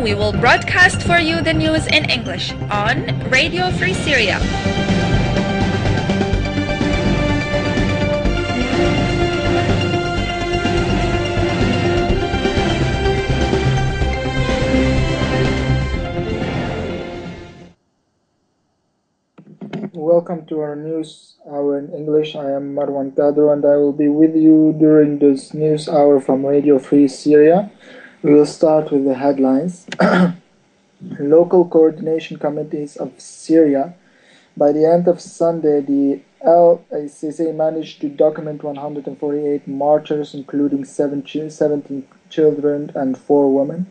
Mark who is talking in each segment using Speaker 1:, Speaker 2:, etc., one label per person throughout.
Speaker 1: we will broadcast for you the news in English on Radio Free Syria.
Speaker 2: Welcome to our news hour in English. I am MarwanKADRO and I will be with you during this news hour from Radio Free Syria. We will start with the headlines. Local coordination committees of Syria. By the end of Sunday, the LACC managed to document 148 martyrs, including 17 children and 4 women.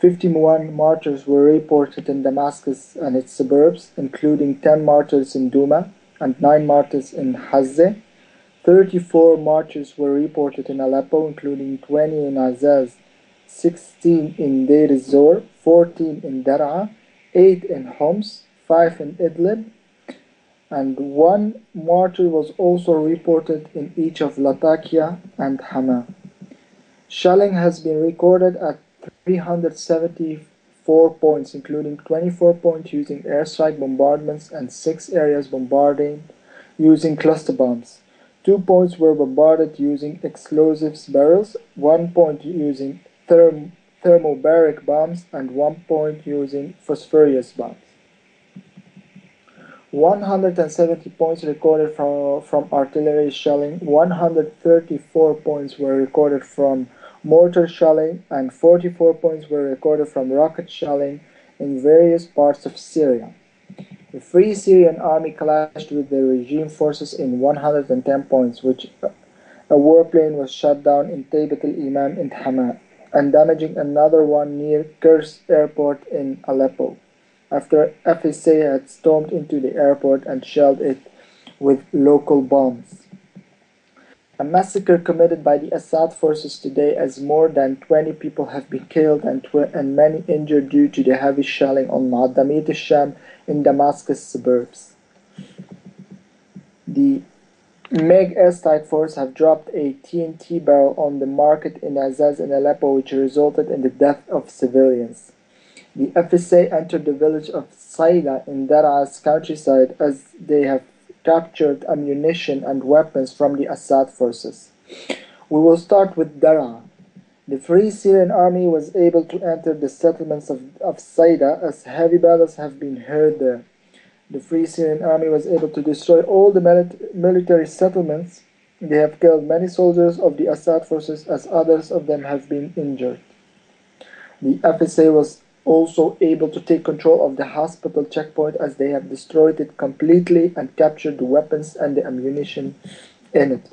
Speaker 2: 51 martyrs were reported in Damascus and its suburbs, including 10 martyrs in Douma and 9 martyrs in Hazeh. 34 martyrs were reported in Aleppo, including 20 in Azaz, 16 in Deir ez-Zor, 14 in Dar'a, 8 in Homs, 5 in Idlib, and 1 martyr was also reported in each of Latakia and Hama. Shelling has been recorded at 374 points, including 24 points using airstrike bombardments and 6 areas bombarded using cluster bombs. 2 points were bombarded using explosives barrels, 1 point using thermobaric bombs, and 1 point using phosphorus bombs. 170 points recorded from artillery shelling, 134 points were recorded from mortar shelling, and 44 points were recorded from rocket shelling in various parts of Syria. The Free Syrian Army clashed with the regime forces in 110 points, which a warplane was shot down in Taybat al-Imam in Hama, and damaging another one near Kurs airport in Aleppo, after FSA had stormed into the airport and shelled it with local bombs. A massacre committed by the Assad forces today, as more than 20 people have been killed and many injured due to the heavy shelling on Mu'addamit al-Sham in Damascus suburbs. The MiG airstrike force have dropped a TNT barrel on the market in Azaz in Aleppo, which resulted in the death of civilians. The FSA entered the village of Saida in Dar'a's countryside as they have captured ammunition and weapons from the Assad forces. We will start with Dar'a. The Free Syrian Army was able to enter the settlements of Saida as heavy battles have been heard there. The Free Syrian Army was able to destroy all the military settlements. They have killed many soldiers of the Assad forces, as others of them have been injured. The FSA was also able to take control of the hospital checkpoint, as they have destroyed it completely and captured the weapons and the ammunition in it.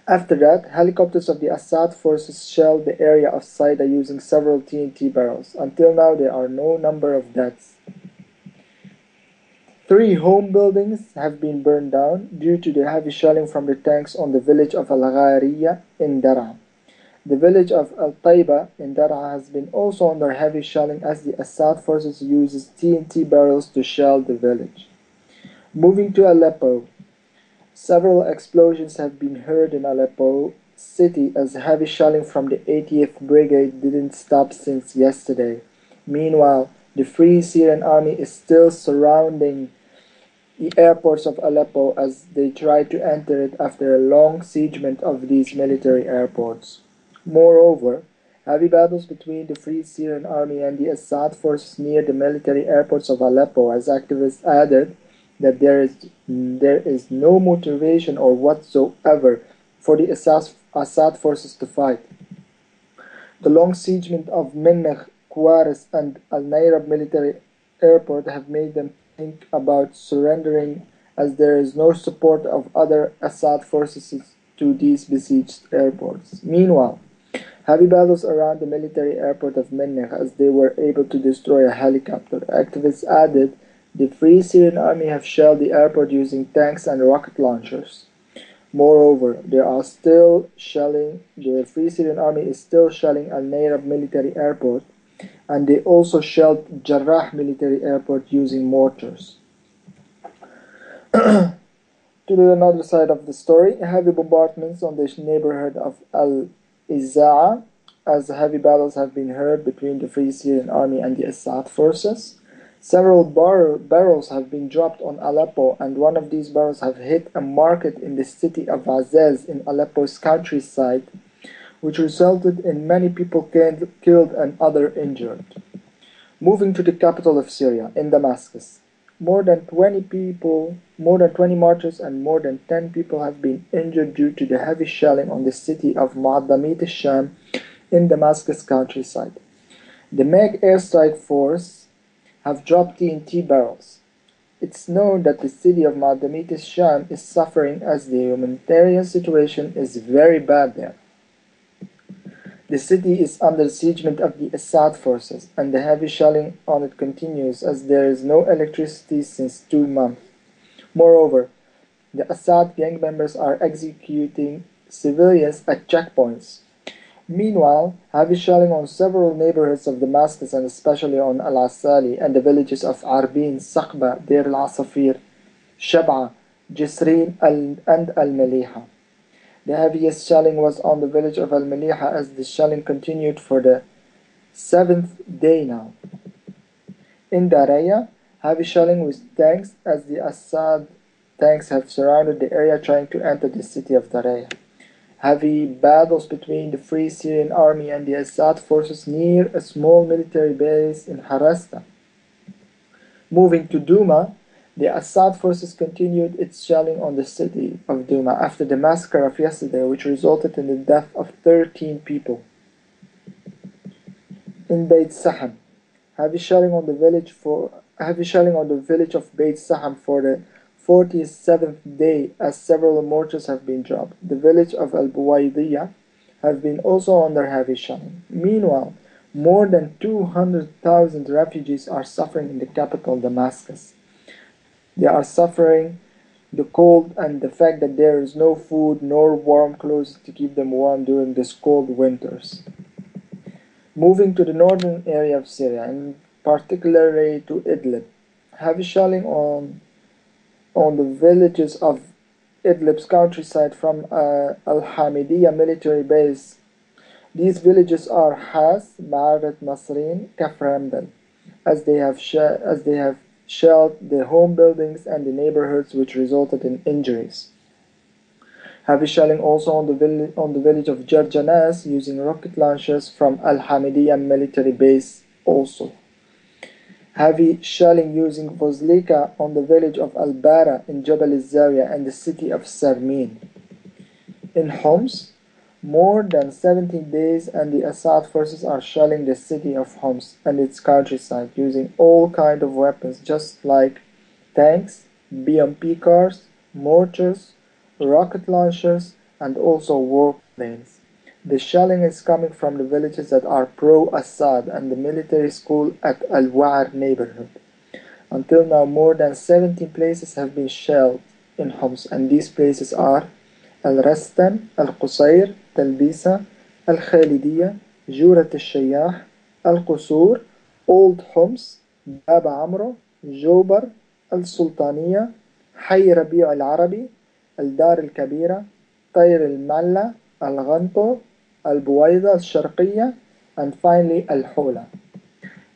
Speaker 2: After that, helicopters of the Assad forces shelled the area of Saida using several TNT barrels. Until now, there are no number of deaths. 3 home buildings have been burned down due to the heavy shelling from the tanks on the village of Al-Ghariya in Dar'a. The village of Al-Taiba in Dar'a has been also under heavy shelling, as the Assad forces uses TNT barrels to shell the village. Moving to Aleppo, several explosions have been heard in Aleppo city as heavy shelling from the 80th Brigade didn't stop since yesterday. Meanwhile, the Free Syrian Army is still surrounding the airports of Aleppo as they try to enter it after a long siegement of these military airports. Moreover, heavy battles between the Free Syrian Army and the Assad forces near the military airports of Aleppo, as activists added that there is no motivation or whatsoever for the Assad forces to fight. The long siegement of Minnech, Kouaris and Al-Nairab military airport have made them think about surrendering, as there is no support of other Assad forces to these besieged airports. Meanwhile, heavy battles around the military airport of Minnech, as they were able to destroy a helicopter. Activists added the Free Syrian Army have shelled the airport using tanks and rocket launchers. Moreover, the Free Syrian Army is still shelling Al-Nairab military airport, and they also shelled Jarrah military airport using mortars. To the another side of the story, heavy bombardments on the neighborhood of Al-Izza'a as heavy battles have been heard between the Free Syrian Army and the Assad forces. Several barrels have been dropped on Aleppo, and one of these barrels have hit a market in the city of Azaz in Aleppo's countryside, which resulted in many people killed and others injured. Moving to the capital of Syria, in Damascus, more than 20 marchers and more than 10 people have been injured due to the heavy shelling on the city of Mu'addamit al-Sham in Damascus countryside. The MAG airstrike force have dropped TNT barrels. It's known that the city of Mu'addamit al-Sham is suffering as the humanitarian situation is very bad there. The city is under siege of the Assad forces, and the heavy shelling on it continues as there is no electricity since 2 months. Moreover, the Assad gang members are executing civilians at checkpoints. Meanwhile, heavy shelling on several neighborhoods of Damascus, and especially on Al-Asali and the villages of Arbin, Saqba, Deir al-Asafir, Shab'a, Jisrin, and Al-Maliha. The heaviest shelling was on the village of Al-Maliha, as the shelling continued for the 7th day now. In Daraya, heavy shelling with tanks, as the Assad tanks have surrounded the area trying to enter the city of Daraya. Heavy battles between the Free Syrian Army and the Assad forces near a small military base in Harasta. Moving to Douma, the Assad forces continued its shelling on the city of Douma after the massacre of yesterday, which resulted in the death of 13 people. In Beit Saham, heavy shelling on the village of Beit Saham for the 47th day, as several mortars have been dropped. The village of Al-Buwaydiyah have been also under heavy shelling. Meanwhile, more than 200,000 refugees are suffering in the capital Damascus. They are suffering the cold and the fact that there is no food nor warm clothes to keep them warm during these cold winters. Moving to the northern area of Syria, and particularly to Idlib, heavy shelling on the villages of Idlib's countryside from Al-Hamidiyya military base. These villages are Has, Ma'arat Nasrin, Kaframdal, as they have shelled the home buildings and the neighborhoods, which resulted in injuries. Heavy shelling also on the village of Jarjanas using rocket launchers from Al-Hamidiyya military base also. Heavy shelling using Fozlika on the village of Al-Bara in Jabal al-Zawiya and the city of Sarmin. In Homs, more than 17 days and the Assad forces are shelling the city of Homs and its countryside using all kinds of weapons, just like tanks, BMP cars, mortars, rocket launchers, and also warplanes. The shelling is coming from the villages that are pro-Assad and the military school at Al-Wa'ar neighborhood. Until now, more than 17 places have been shelled in Homs, and these places are Al-Rastan, Al-Qusayr, Talbisa, Al-Khalidiyya, Jurat al-Shayyah, Al-Qusur, Old Homs, Bab Amro, Jobar, Al-Sultaniyya, Hay Rabi' al-Arabi, Al-Dar al-Kabira, Tayr al-Malla, Al-Ghanto, Al-Buwayda al-Sharqiyya, and finally Al-Hula.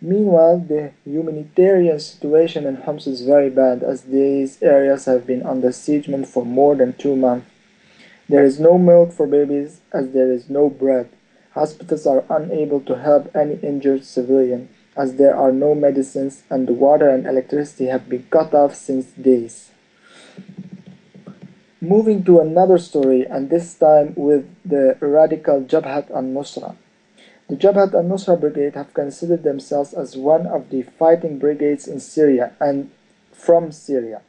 Speaker 2: Meanwhile, the humanitarian situation in Homs is very bad, as these areas have been under siege for more than 2 months. There is no milk for babies, as there is no bread. Hospitals are unable to help any injured civilian, as there are no medicines, and the water and electricity have been cut off since days. Moving to another story, and this time with the radical Jabhat al-Nusra. The Jabhat al-Nusra Brigade have considered themselves as one of the fighting brigades in Syria and from Syria.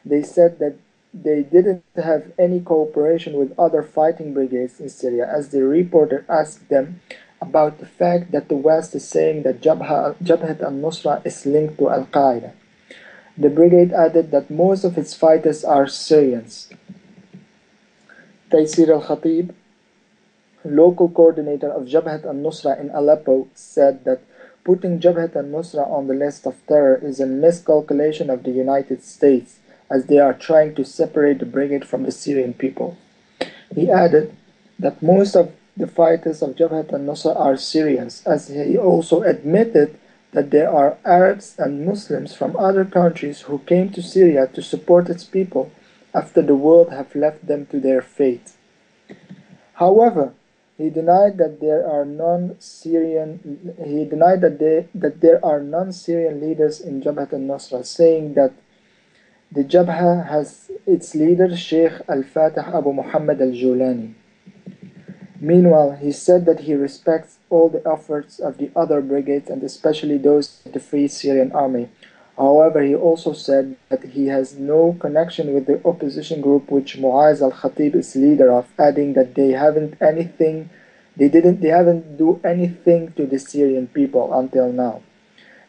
Speaker 2: They said that they didn't have any cooperation with other fighting brigades in Syria, as the reporter asked them about the fact that the West is saying that Jabhat al-Nusra is linked to Al-Qaeda. The brigade added that most of its fighters are Syrians. Taysir al-Khatib, local coordinator of Jabhat al-Nusra in Aleppo, said that putting Jabhat al-Nusra on the list of terror is a miscalculation of the United States, as they are trying to separate the brigade from the Syrian people. He added that most of the fighters of Jabhat al-Nusra are Syrians, as he also admitted that there are Arabs and Muslims from other countries who came to Syria to support its people after the world have left them to their fate. However, he denied that there are non-Syrian leaders in Jabhat al-Nusra, saying that the Jabha has its leader Sheikh Al-Fatih Abu Muhammad al-Julani. Meanwhile, he said that he respects all the efforts of the other brigades and especially those of the Free Syrian Army. However, he also said that he has no connection with the opposition group which Mu'az al-Khatib is leader of, adding that they haven't do anything to the Syrian people until now.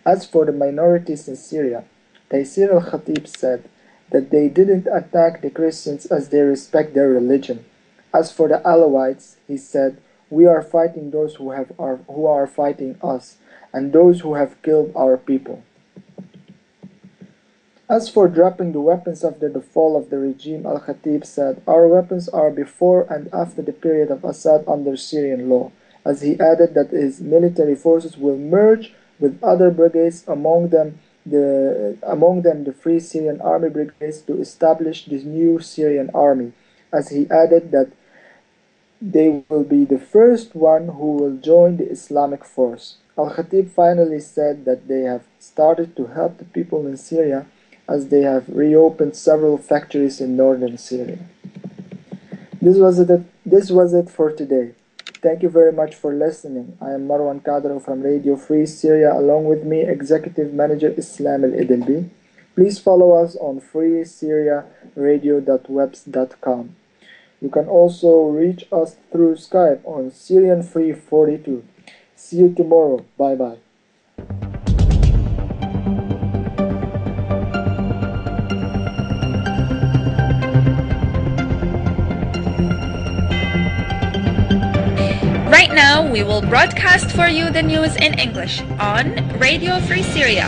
Speaker 2: As for the minorities in Syria, Taysir al-Khatib said that they didn't attack the Christians as they respect their religion. As for the Alawites, he said, we are fighting those who are fighting us, and those who have killed our people. As for dropping the weapons after the fall of the regime, Al-Khatib said, our weapons are before and after the period of Assad under Syrian law, as he added that his military forces will merge with other brigades, among them the Free Syrian Army brigades, to establish this new Syrian army, as he added that they will be the first one who will join the Islamic force. Al-Khatib finally said that they have started to help the people in Syria, as they have reopened several factories in northern Syria. This was it for today. Thank you very much for listening. I am MarwanKADRO from Radio Free Syria, along with me, Executive Manager Islam Al-Idilbi. Please follow us on freesyriaradio.webs.com. You can also reach us through Skype on Syrian42. See you tomorrow. Bye-bye.
Speaker 1: Right now, we will broadcast for you the news in English on Radio Free Syria.